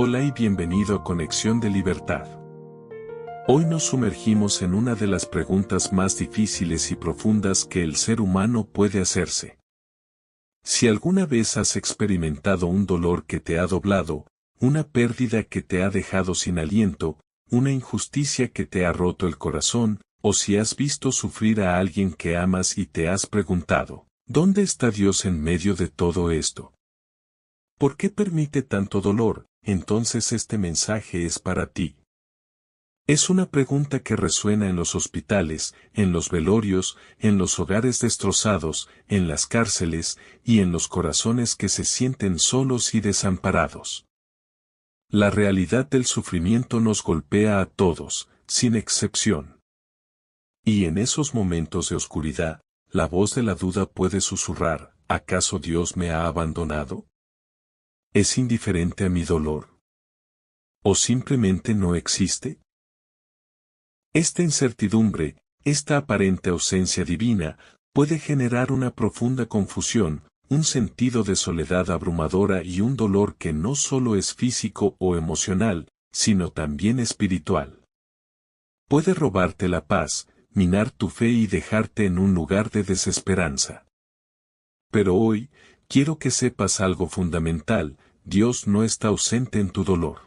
Hola y bienvenido a Conexión de Libertad. Hoy nos sumergimos en una de las preguntas más difíciles y profundas que el ser humano puede hacerse. Si alguna vez has experimentado un dolor que te ha doblado, una pérdida que te ha dejado sin aliento, una injusticia que te ha roto el corazón, o si has visto sufrir a alguien que amas y te has preguntado, ¿dónde está Dios en medio de todo esto? ¿Por qué permite tanto dolor? Entonces este mensaje es para ti. Es una pregunta que resuena en los hospitales, en los velorios, en los hogares destrozados, en las cárceles y en los corazones que se sienten solos y desamparados. La realidad del sufrimiento nos golpea a todos, sin excepción. Y en esos momentos de oscuridad, la voz de la duda puede susurrar, ¿acaso Dios me ha abandonado? ¿Es indiferente a mi dolor? ¿O simplemente no existe? Esta incertidumbre, esta aparente ausencia divina, puede generar una profunda confusión, un sentido de soledad abrumadora y un dolor que no solo es físico o emocional, sino también espiritual. Puede robarte la paz, minar tu fe y dejarte en un lugar de desesperanza. Pero hoy, quiero que sepas algo fundamental: Dios no está ausente en tu dolor.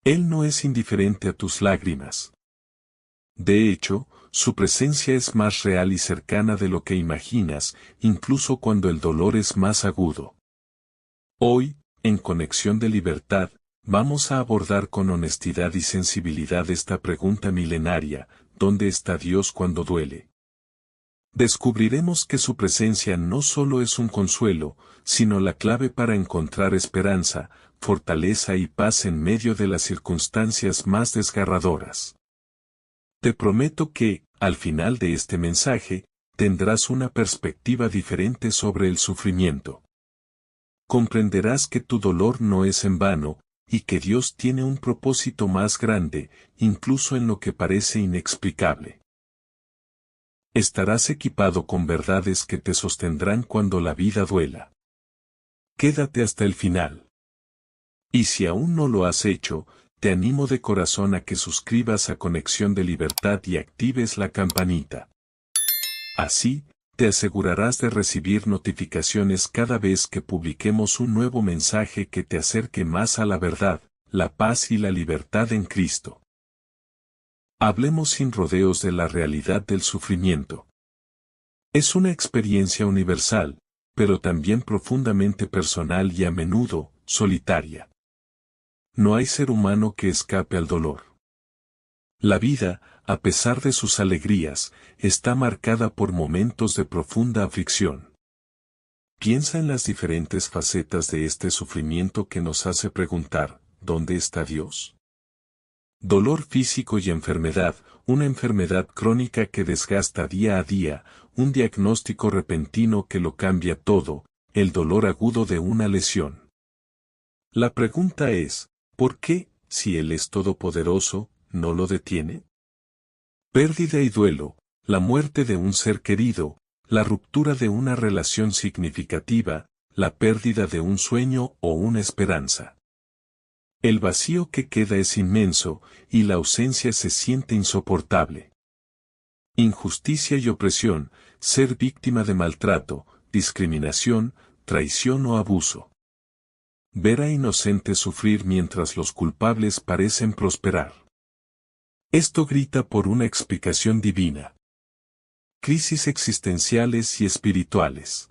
Él no es indiferente a tus lágrimas. De hecho, su presencia es más real y cercana de lo que imaginas, incluso cuando el dolor es más agudo. Hoy, en Conexión de Libertad, vamos a abordar con honestidad y sensibilidad esta pregunta milenaria: ¿dónde está Dios cuando duele? Descubriremos que su presencia no solo es un consuelo, sino la clave para encontrar esperanza, fortaleza y paz en medio de las circunstancias más desgarradoras. Te prometo que, al final de este mensaje, tendrás una perspectiva diferente sobre el sufrimiento. Comprenderás que tu dolor no es en vano, y que Dios tiene un propósito más grande, incluso en lo que parece inexplicable. Estarás equipado con verdades que te sostendrán cuando la vida duela. Quédate hasta el final. Y si aún no lo has hecho, te animo de corazón a que suscribas a Conexión de Libertad y actives la campanita. Así, te asegurarás de recibir notificaciones cada vez que publiquemos un nuevo mensaje que te acerque más a la verdad, la paz y la libertad en Cristo. Hablemos sin rodeos de la realidad del sufrimiento. Es una experiencia universal, pero también profundamente personal y a menudo, solitaria. No hay ser humano que escape al dolor. La vida, a pesar de sus alegrías, está marcada por momentos de profunda aflicción. Piensa en las diferentes facetas de este sufrimiento que nos hace preguntar, ¿dónde está Dios? Dolor físico y enfermedad, una enfermedad crónica que desgasta día a día, un diagnóstico repentino que lo cambia todo, el dolor agudo de una lesión. La pregunta es, ¿por qué, si Él es todopoderoso, no lo detiene? Pérdida y duelo, la muerte de un ser querido, la ruptura de una relación significativa, la pérdida de un sueño o una esperanza. El vacío que queda es inmenso, y la ausencia se siente insoportable. Injusticia y opresión, ser víctima de maltrato, discriminación, traición o abuso. Ver a inocentes sufrir mientras los culpables parecen prosperar. Esto grita por una explicación divina. Crisis existenciales y espirituales.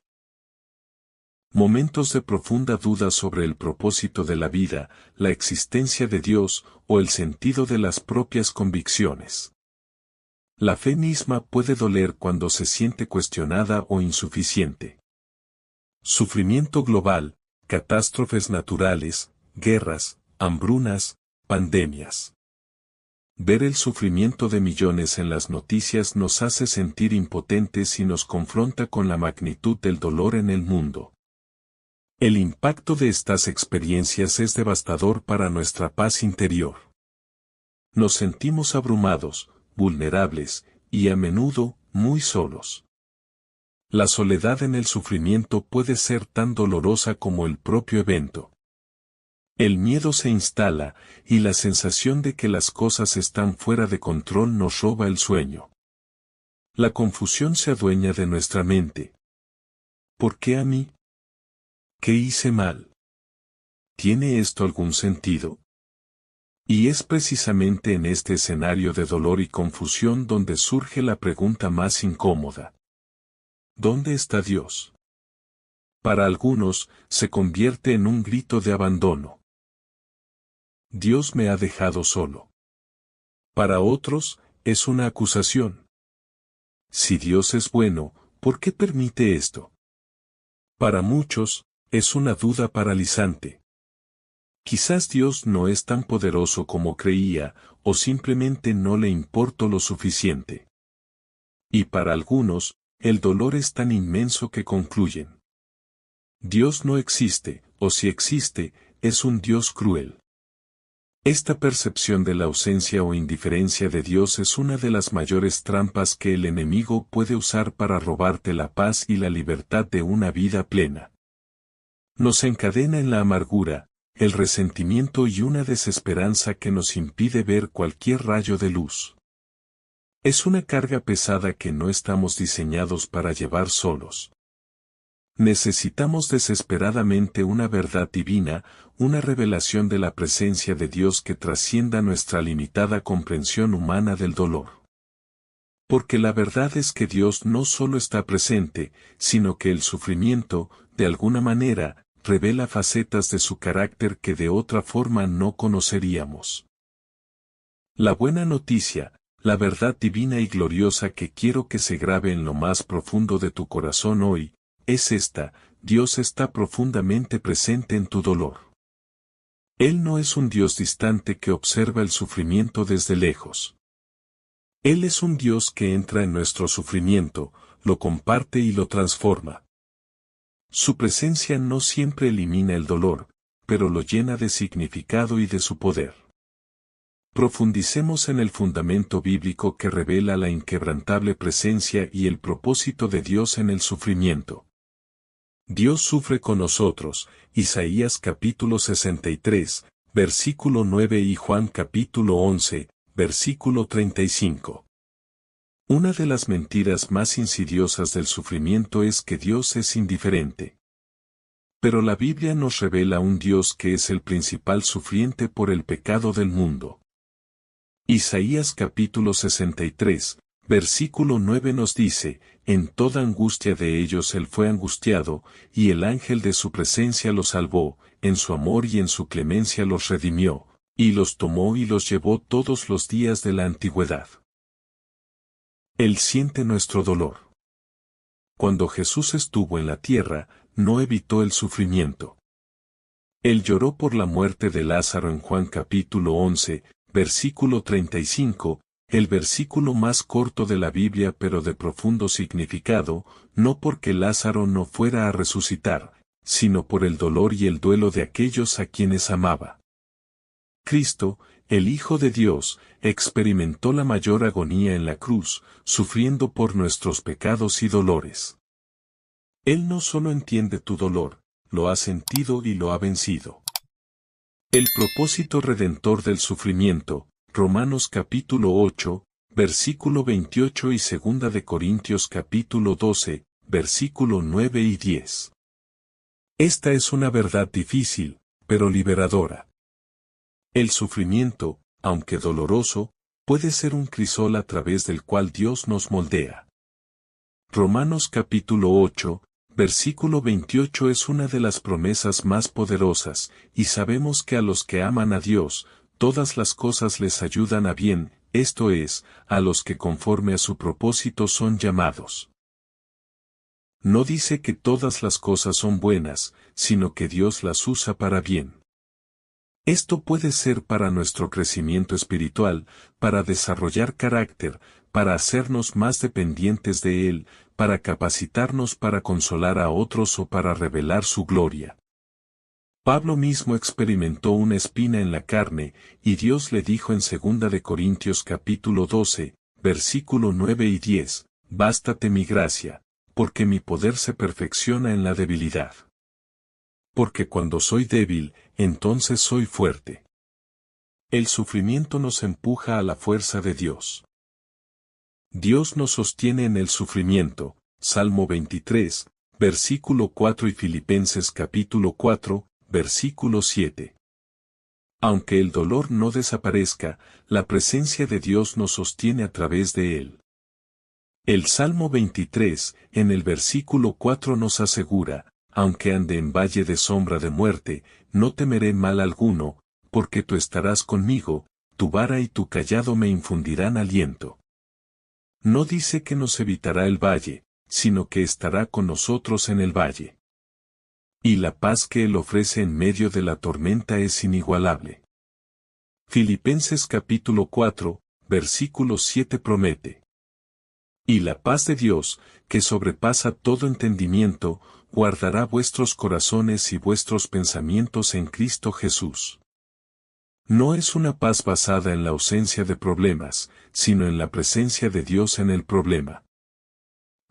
Momentos de profunda duda sobre el propósito de la vida, la existencia de Dios o el sentido de las propias convicciones. La fe misma puede doler cuando se siente cuestionada o insuficiente. Sufrimiento global, catástrofes naturales, guerras, hambrunas, pandemias. Ver el sufrimiento de millones en las noticias nos hace sentir impotentes y nos confronta con la magnitud del dolor en el mundo. El impacto de estas experiencias es devastador para nuestra paz interior. Nos sentimos abrumados, vulnerables, y a menudo, muy solos. La soledad en el sufrimiento puede ser tan dolorosa como el propio evento. El miedo se instala, y la sensación de que las cosas están fuera de control nos roba el sueño. La confusión se adueña de nuestra mente. ¿Por qué a mí? ¿Qué hice mal? ¿Tiene esto algún sentido? Y es precisamente en este escenario de dolor y confusión donde surge la pregunta más incómoda. ¿Dónde está Dios? Para algunos, se convierte en un grito de abandono. Dios me ha dejado solo. Para otros, es una acusación. Si Dios es bueno, ¿por qué permite esto? Para muchos, es una duda paralizante. Quizás Dios no es tan poderoso como creía, o simplemente no le importó lo suficiente. Y para algunos, el dolor es tan inmenso que concluyen. Dios no existe, o si existe, es un Dios cruel. Esta percepción de la ausencia o indiferencia de Dios es una de las mayores trampas que el enemigo puede usar para robarte la paz y la libertad de una vida plena. Nos encadena en la amargura, el resentimiento y una desesperanza que nos impide ver cualquier rayo de luz. Es una carga pesada que no estamos diseñados para llevar solos. Necesitamos desesperadamente una verdad divina, una revelación de la presencia de Dios que trascienda nuestra limitada comprensión humana del dolor. Porque la verdad es que Dios no solo está presente, sino que el sufrimiento, de alguna manera, revela facetas de su carácter que de otra forma no conoceríamos. La buena noticia, la verdad divina y gloriosa que quiero que se grabe en lo más profundo de tu corazón hoy, es esta: Dios está profundamente presente en tu dolor. Él no es un Dios distante que observa el sufrimiento desde lejos. Él es un Dios que entra en nuestro sufrimiento, lo comparte y lo transforma. Su presencia no siempre elimina el dolor, pero lo llena de significado y de su poder. Profundicemos en el fundamento bíblico que revela la inquebrantable presencia y el propósito de Dios en el sufrimiento. Dios sufre con nosotros, Isaías capítulo 63, versículo 9 y Juan capítulo 11, versículo 35. Una de las mentiras más insidiosas del sufrimiento es que Dios es indiferente. Pero la Biblia nos revela un Dios que es el principal sufriente por el pecado del mundo. Isaías capítulo 63, versículo 9 nos dice: en toda angustia de ellos él fue angustiado, y el ángel de su presencia los salvó, en su amor y en su clemencia los redimió, y los tomó y los llevó todos los días de la antigüedad. Él siente nuestro dolor. Cuando Jesús estuvo en la tierra, no evitó el sufrimiento. Él lloró por la muerte de Lázaro en Juan capítulo 11, versículo 35, el versículo más corto de la Biblia pero de profundo significado, no porque Lázaro no fuera a resucitar, sino por el dolor y el duelo de aquellos a quienes amaba. Cristo, el Hijo de Dios, experimentó la mayor agonía en la cruz, sufriendo por nuestros pecados y dolores. Él no solo entiende tu dolor, lo ha sentido y lo ha vencido. El propósito redentor del sufrimiento, Romanos capítulo 8, versículo 28 y 2 de Corintios capítulo 12, versículo 9 y 10. Esta es una verdad difícil, pero liberadora. El sufrimiento, aunque doloroso, puede ser un crisol a través del cual Dios nos moldea. Romanos capítulo 8, versículo 28 es una de las promesas más poderosas, y sabemos que a los que aman a Dios, todas las cosas les ayudan a bien, esto es, a los que conforme a su propósito son llamados. No dice que todas las cosas son buenas, sino que Dios las usa para bien. Esto puede ser para nuestro crecimiento espiritual, para desarrollar carácter, para hacernos más dependientes de Él, para capacitarnos para consolar a otros o para revelar su gloria. Pablo mismo experimentó una espina en la carne, y Dios le dijo en 2 de Corintios capítulo 12, versículo 9 y 10, «Bástate mi gracia, porque mi poder se perfecciona en la debilidad». Porque cuando soy débil, entonces soy fuerte. El sufrimiento nos empuja a la fuerza de Dios. Dios nos sostiene en el sufrimiento. Salmo 23, versículo 4 y Filipenses capítulo 4, versículo 7. Aunque el dolor no desaparezca, la presencia de Dios nos sostiene a través de él. El Salmo 23, en el versículo 4 nos asegura, aunque ande en valle de sombra de muerte, no temeré mal alguno, porque tú estarás conmigo, tu vara y tu cayado me infundirán aliento. No dice que nos evitará el valle, sino que estará con nosotros en el valle. Y la paz que Él ofrece en medio de la tormenta es inigualable. Filipenses capítulo 4, versículo 7 promete. Y la paz de Dios, que sobrepasa todo entendimiento, guardará vuestros corazones y vuestros pensamientos en Cristo Jesús. No es una paz basada en la ausencia de problemas, sino en la presencia de Dios en el problema.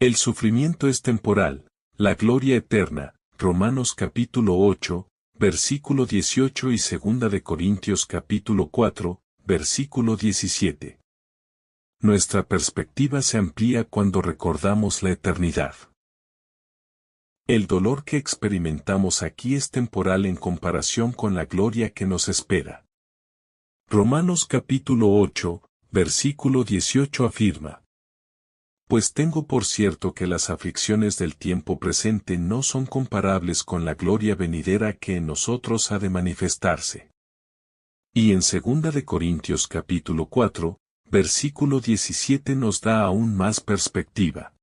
El sufrimiento es temporal, la gloria eterna. Romanos capítulo 8, versículo 18 y 2 de Corintios capítulo 4, versículo 17. Nuestra perspectiva se amplía cuando recordamos la eternidad. El dolor que experimentamos aquí es temporal en comparación con la gloria que nos espera. Romanos capítulo 8, versículo 18 afirma: Pues tengo por cierto que las aflicciones del tiempo presente no son comparables con la gloria venidera que en nosotros ha de manifestarse. Y en 2 de Corintios capítulo 4, versículo 17 nos da aún más perspectiva.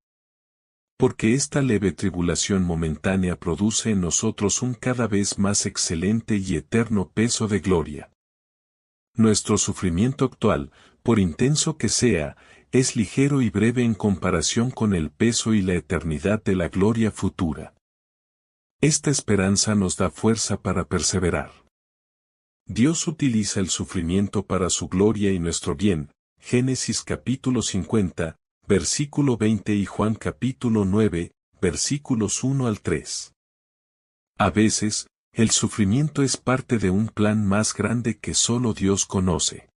Porque esta leve tribulación momentánea produce en nosotros un cada vez más excelente y eterno peso de gloria. Nuestro sufrimiento actual, por intenso que sea, es ligero y breve en comparación con el peso y la eternidad de la gloria futura. Esta esperanza nos da fuerza para perseverar. Dios utiliza el sufrimiento para su gloria y nuestro bien. Génesis capítulo 50, versículo 20 y Juan capítulo 9, versículos 1 al 3. A veces, el sufrimiento es parte de un plan más grande que solo Dios conoce.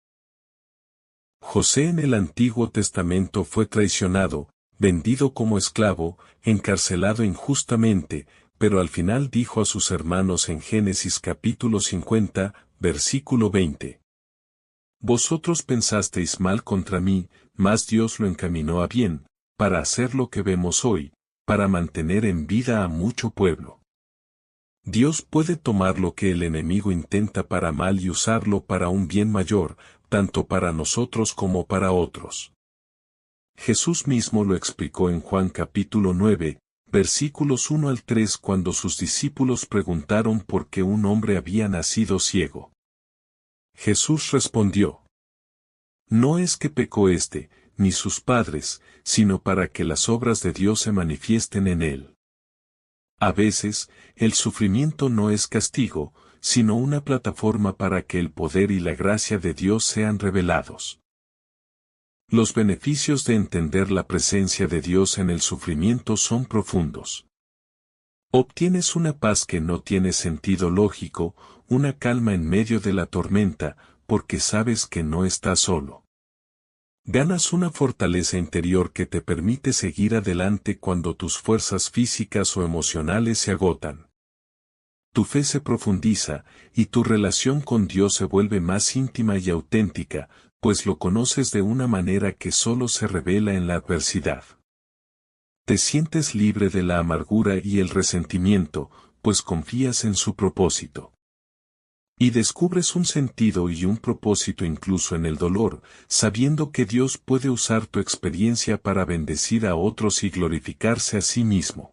José en el Antiguo Testamento fue traicionado, vendido como esclavo, encarcelado injustamente, pero al final dijo a sus hermanos en Génesis capítulo 50, versículo 20. Vosotros pensasteis mal contra mí, mas Dios lo encaminó a bien, para hacer lo que vemos hoy, para mantener en vida a mucho pueblo. Dios puede tomar lo que el enemigo intenta para mal y usarlo para un bien mayor, tanto para nosotros como para otros. Jesús mismo lo explicó en Juan capítulo 9, versículos 1 al 3 cuando sus discípulos preguntaron por qué un hombre había nacido ciego. Jesús respondió: No es que pecó éste, ni sus padres, sino para que las obras de Dios se manifiesten en él. A veces, el sufrimiento no es castigo, sino una plataforma para que el poder y la gracia de Dios sean revelados. Los beneficios de entender la presencia de Dios en el sufrimiento son profundos. Obtienes una paz que no tiene sentido lógico, una calma en medio de la tormenta, porque sabes que no estás solo. Ganas una fortaleza interior que te permite seguir adelante cuando tus fuerzas físicas o emocionales se agotan. Tu fe se profundiza, y tu relación con Dios se vuelve más íntima y auténtica, pues lo conoces de una manera que solo se revela en la adversidad. Te sientes libre de la amargura y el resentimiento, pues confías en su propósito. Y descubres un sentido y un propósito incluso en el dolor, sabiendo que Dios puede usar tu experiencia para bendecir a otros y glorificarse a sí mismo.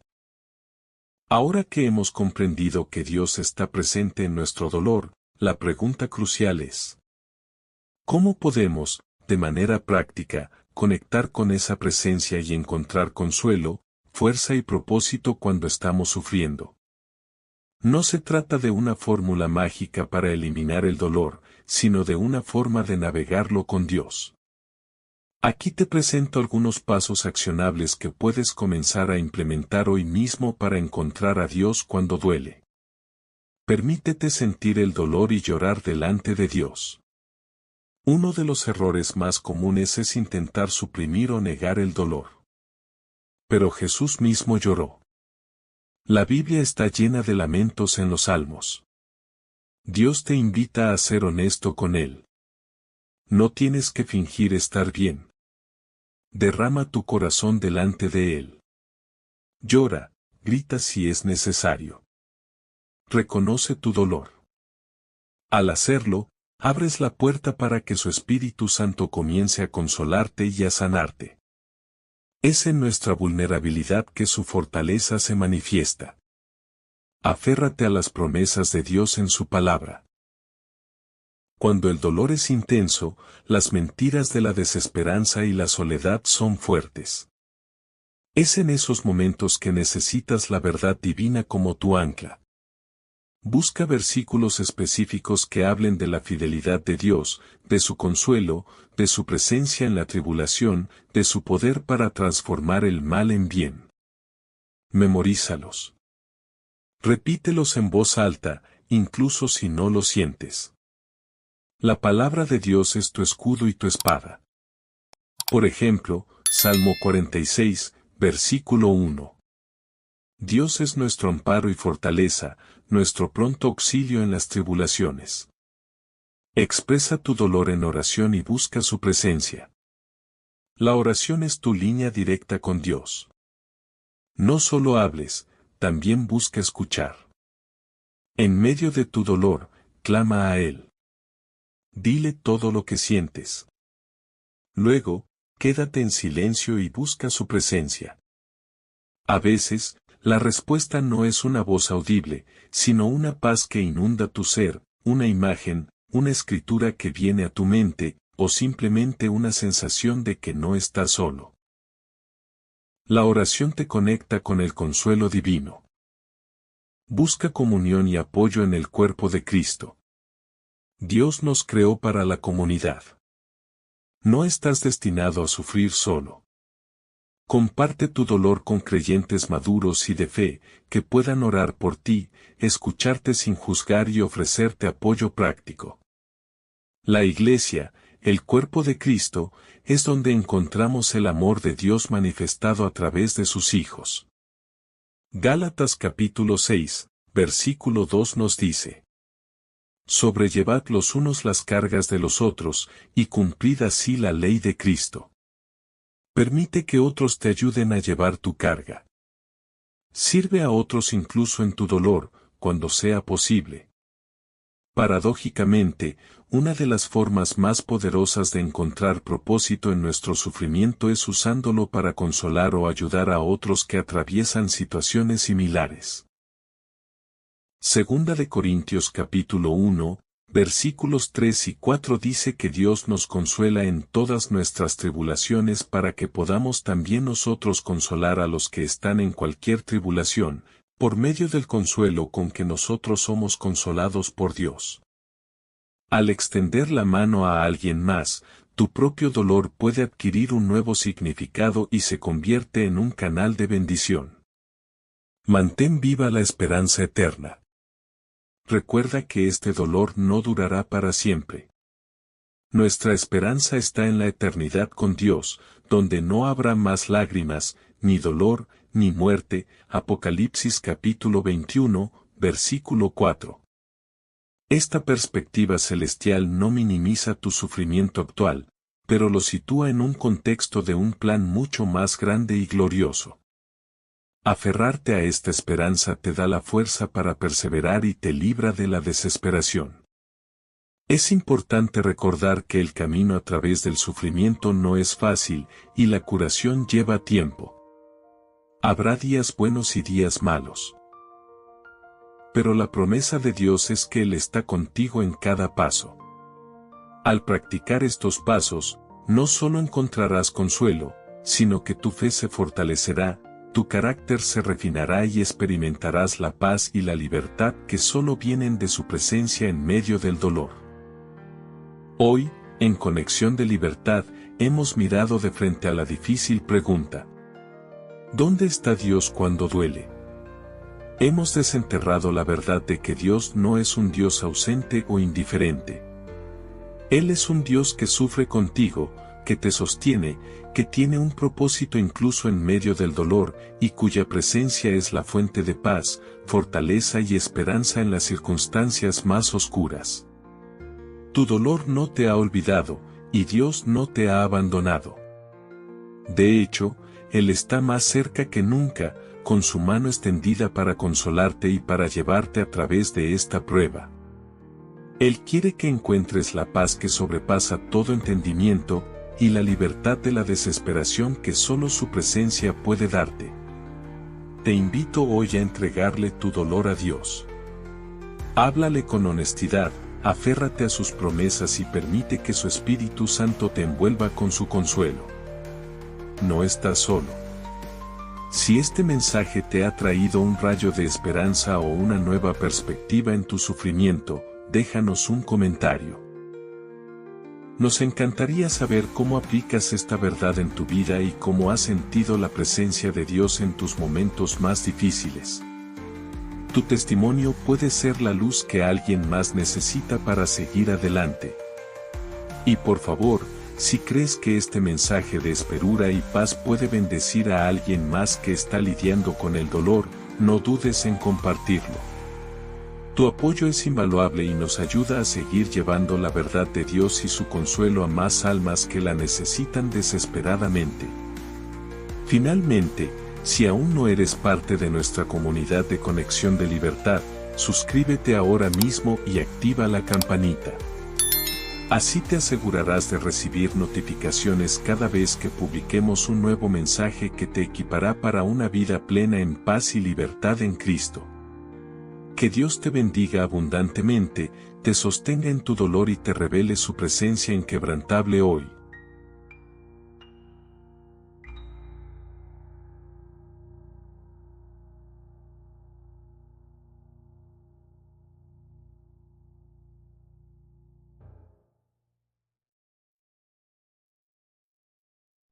Ahora que hemos comprendido que Dios está presente en nuestro dolor, la pregunta crucial es: ¿cómo podemos, de manera práctica, conectar con esa presencia y encontrar consuelo, fuerza y propósito cuando estamos sufriendo? No se trata de una fórmula mágica para eliminar el dolor, sino de una forma de navegarlo con Dios. Aquí te presento algunos pasos accionables que puedes comenzar a implementar hoy mismo para encontrar a Dios cuando duele. Permítete sentir el dolor y llorar delante de Dios. Uno de los errores más comunes es intentar suprimir o negar el dolor. Pero Jesús mismo lloró. La Biblia está llena de lamentos en los Salmos. Dios te invita a ser honesto con Él. No tienes que fingir estar bien. Derrama tu corazón delante de Él. Llora, grita si es necesario. Reconoce tu dolor. Al hacerlo, abres la puerta para que su Espíritu Santo comience a consolarte y a sanarte. Es en nuestra vulnerabilidad que su fortaleza se manifiesta. Aférrate a las promesas de Dios en su palabra. Cuando el dolor es intenso, las mentiras de la desesperanza y la soledad son fuertes. Es en esos momentos que necesitas la verdad divina como tu ancla. Busca versículos específicos que hablen de la fidelidad de Dios, de su consuelo, de su presencia en la tribulación, de su poder para transformar el mal en bien. Memorízalos. Repítelos en voz alta, incluso si no lo sientes. La palabra de Dios es tu escudo y tu espada. Por ejemplo, Salmo 46, versículo 1. Dios es nuestro amparo y fortaleza, nuestro pronto auxilio en las tribulaciones. Expresa tu dolor en oración y busca su presencia. La oración es tu línea directa con Dios. No solo hables, también busca escuchar. En medio de tu dolor, clama a Él. Dile todo lo que sientes. Luego, quédate en silencio y busca su presencia. A veces, la respuesta no es una voz audible, sino una paz que inunda tu ser, una imagen, una escritura que viene a tu mente, o simplemente una sensación de que no estás solo. La oración te conecta con el consuelo divino. Busca comunión y apoyo en el cuerpo de Cristo. Dios nos creó para la comunidad. No estás destinado a sufrir solo. Comparte tu dolor con creyentes maduros y de fe, que puedan orar por ti, escucharte sin juzgar y ofrecerte apoyo práctico. La Iglesia, el cuerpo de Cristo, es donde encontramos el amor de Dios manifestado a través de sus hijos. Gálatas capítulo 6, versículo 2 nos dice: Sobrellevad los unos las cargas de los otros, y cumplid así la ley de Cristo. Permite que otros te ayuden a llevar tu carga. Sirve a otros incluso en tu dolor, cuando sea posible. Paradójicamente, una de las formas más poderosas de encontrar propósito en nuestro sufrimiento es usándolo para consolar o ayudar a otros que atraviesan situaciones similares. Segunda de Corintios capítulo 1, versículos 3 y 4 dice que Dios nos consuela en todas nuestras tribulaciones para que podamos también nosotros consolar a los que están en cualquier tribulación, por medio del consuelo con que nosotros somos consolados por Dios. Al extender la mano a alguien más, tu propio dolor puede adquirir un nuevo significado y se convierte en un canal de bendición. Mantén viva la esperanza eterna. Recuerda que este dolor no durará para siempre. Nuestra esperanza está en la eternidad con Dios, donde no habrá más lágrimas, ni dolor, ni muerte. Apocalipsis capítulo 21, versículo 4. Esta perspectiva celestial no minimiza tu sufrimiento actual, pero lo sitúa en un contexto de un plan mucho más grande y glorioso. Aferrarte a esta esperanza te da la fuerza para perseverar y te libra de la desesperación. Es importante recordar que el camino a través del sufrimiento no es fácil, y la curación lleva tiempo. Habrá días buenos y días malos. Pero la promesa de Dios es que Él está contigo en cada paso. Al practicar estos pasos, no solo encontrarás consuelo, sino que tu fe se fortalecerá, tu carácter se refinará y experimentarás la paz y la libertad que solo vienen de su presencia en medio del dolor. Hoy, en Conexión de Libertad, hemos mirado de frente a la difícil pregunta: ¿dónde está Dios cuando duele? Hemos desenterrado la verdad de que Dios no es un Dios ausente o indiferente. Él es un Dios que sufre contigo, que te sostiene, que tiene un propósito incluso en medio del dolor, y cuya presencia es la fuente de paz, fortaleza y esperanza en las circunstancias más oscuras. Tu dolor no te ha olvidado, y Dios no te ha abandonado. De hecho, Él está más cerca que nunca, con su mano extendida para consolarte y para llevarte a través de esta prueba. Él quiere que encuentres la paz que sobrepasa todo entendimiento, y la libertad de la desesperación que solo su presencia puede darte. Te invito hoy a entregarle tu dolor a Dios. Háblale con honestidad, aférrate a sus promesas y permite que su Espíritu Santo te envuelva con su consuelo. No estás solo. Si este mensaje te ha traído un rayo de esperanza o una nueva perspectiva en tu sufrimiento, déjanos un comentario. Nos encantaría saber cómo aplicas esta verdad en tu vida y cómo has sentido la presencia de Dios en tus momentos más difíciles. Tu testimonio puede ser la luz que alguien más necesita para seguir adelante. Y por favor, si crees que este mensaje de esperanza y paz puede bendecir a alguien más que está lidiando con el dolor, no dudes en compartirlo. Tu apoyo es invaluable y nos ayuda a seguir llevando la verdad de Dios y su consuelo a más almas que la necesitan desesperadamente. Finalmente, si aún no eres parte de nuestra comunidad de Conexión de Libertad, suscríbete ahora mismo y activa la campanita. Así te asegurarás de recibir notificaciones cada vez que publiquemos un nuevo mensaje que te equipará para una vida plena en paz y libertad en Cristo. Que Dios te bendiga abundantemente, te sostenga en tu dolor y te revele su presencia inquebrantable hoy.